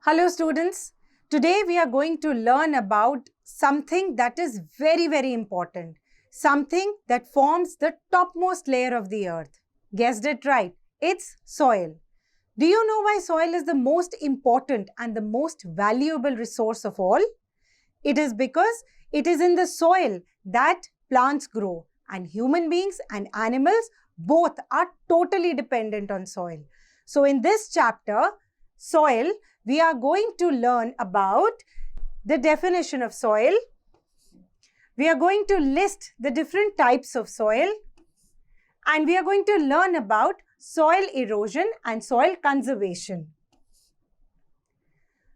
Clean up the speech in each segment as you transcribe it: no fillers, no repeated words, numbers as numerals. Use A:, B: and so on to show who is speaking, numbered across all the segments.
A: Hello students, today we are going to learn about something that is very important, something that forms the topmost layer of the earth. Guessed it right, it's soil. Do you know why soil is the most important and the most valuable resource of all? It is because it is in the soil that plants grow and human beings and animals both are totally dependent on soil. So in this chapter, soil, we are going to learn about the definition of soil. We are going to list the different types of soil and we are going to learn about soil erosion and soil conservation.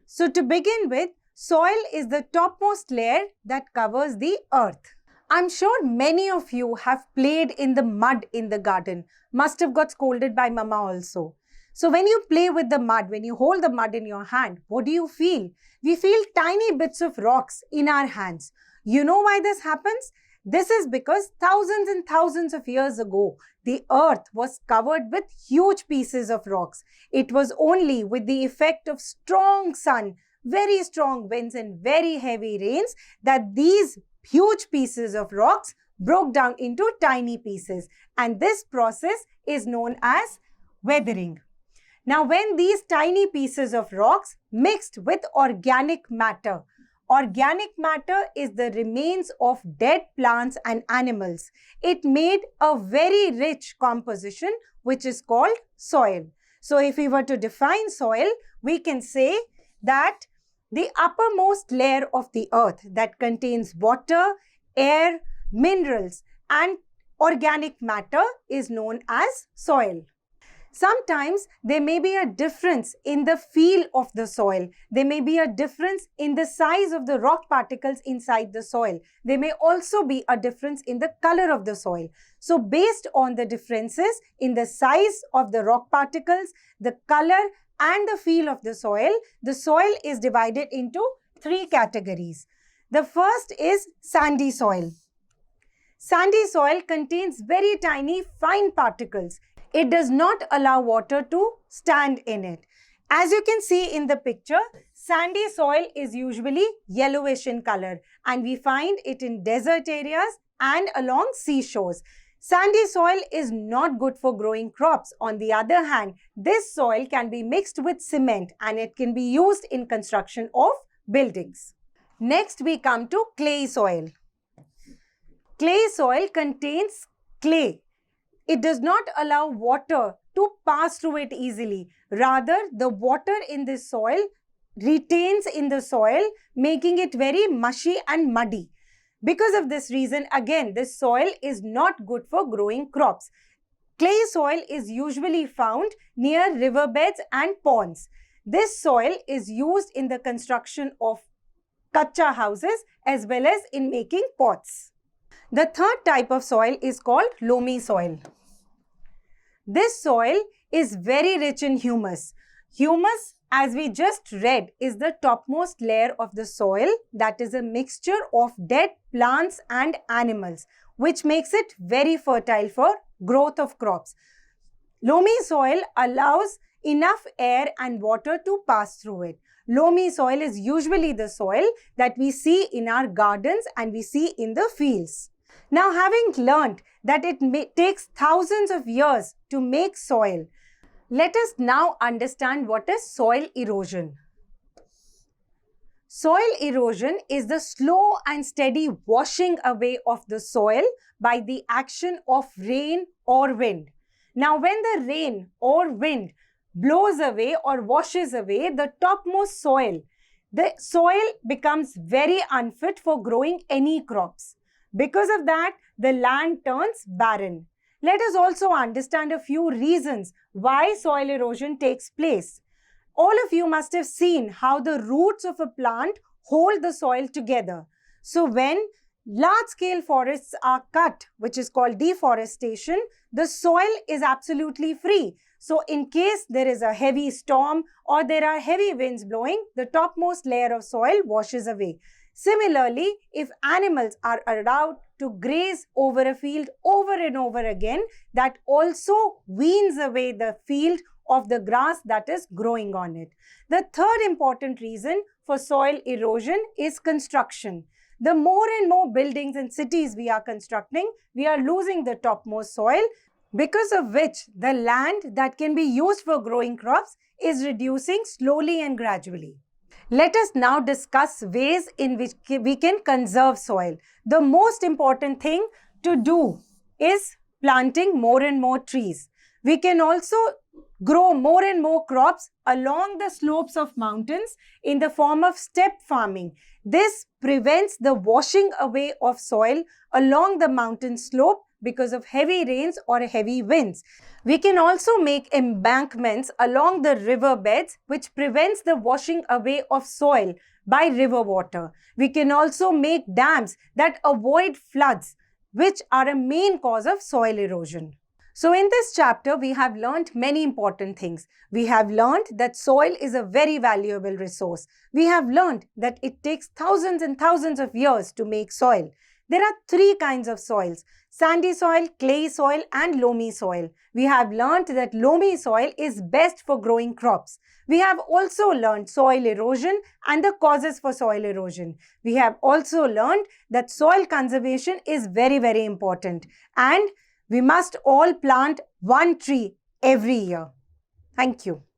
A: So to begin with, soil is the topmost layer that covers the earth. I'm sure many of you have played in the mud in the garden, must have got scolded by mama also. So when you play with the mud, when you hold the mud in your hand, what do you feel? We feel tiny bits of rocks in our hands. You know why this happens? This is because thousands and thousands of years ago, the earth was covered with huge pieces of rocks. It was only with the effect of strong sun, very strong winds and very heavy rains that these huge pieces of rocks broke down into tiny pieces. And this process is known as weathering. Now, when these tiny pieces of rocks mixed with organic matter is the remains of dead plants and animals. It made a very rich composition which is called soil. So, if we were to define soil, we can say that the uppermost layer of the earth that contains water, air, minerals and organic matter is known as soil. Sometimes there may be a difference in the feel of the soil. There may be a difference in the size of the rock particles inside the soil. There may also be a difference in the color of the soil. So based on the differences in the size of the rock particles, the color and the feel of the soil is divided into three categories. The first is sandy soil. Sandy soil contains very tiny fine particles. It does not allow water to stand in it. As you can see in the picture, sandy soil is usually yellowish in color and we find it in desert areas and along seashores. Sandy soil is not good for growing crops. On the other hand, this soil can be mixed with cement and it can be used in construction of buildings. Next, we come to clay soil. Clay soil contains clay. It does not allow water to pass through it easily. Rather, the water in this soil retains in the soil, making it very mushy and muddy. Because of this reason, again, this soil is not good for growing crops. Clay soil is usually found near riverbeds and ponds. This soil is used in the construction of kacha houses as well as in making pots. The third type of soil is called loamy soil. This soil is very rich in humus. Humus, as we just read, is the topmost layer of the soil that is a mixture of dead plants and animals, which makes it very fertile for growth of crops. Loamy soil allows enough air and water to pass through it. Loamy soil is usually the soil that we see in our gardens and we see in the fields. Now, having learned that it takes thousands of years to make soil, let us now understand what is soil erosion. Soil erosion is the slow and steady washing away of the soil by the action of rain or wind. Now, when the rain or wind blows away or washes away the topmost soil, the soil becomes very unfit for growing any crops. Because of that, the land turns barren. Let us also understand a few reasons why soil erosion takes place. All of you must have seen how the roots of a plant hold the soil together. So when large-scale forests are cut, which is called deforestation, the soil is absolutely free. So in case there is a heavy storm or there are heavy winds blowing, the topmost layer of soil washes away. Similarly, if animals are allowed to graze over a field over and over again, that also weans away the field of the grass that is growing on it. The third important reason for soil erosion is construction. The more and more buildings and cities we are constructing, we are losing the topmost soil, because of which the land that can be used for growing crops is reducing slowly and gradually. Let us now discuss ways in which we can conserve soil. The most important thing to do is planting more and more trees. We can also grow more and more crops along the slopes of mountains in the form of step farming. This prevents the washing away of soil along the mountain slope because of heavy rains or heavy winds. We can also make embankments along the river beds, which prevents the washing away of soil by river water. We can also make dams that avoid floods, which are a main cause of soil erosion. So in this chapter, we have learned many important things. We have learned that soil is a very valuable resource. We have learned that it takes thousands and thousands of years to make soil. There are three kinds of soils: sandy soil, clayey soil, and loamy soil. We have learned that loamy soil is best for growing crops. We have also learned soil erosion and the causes for soil erosion. We have also learned that soil conservation is very, very important, and we must all plant one tree every year. Thank you.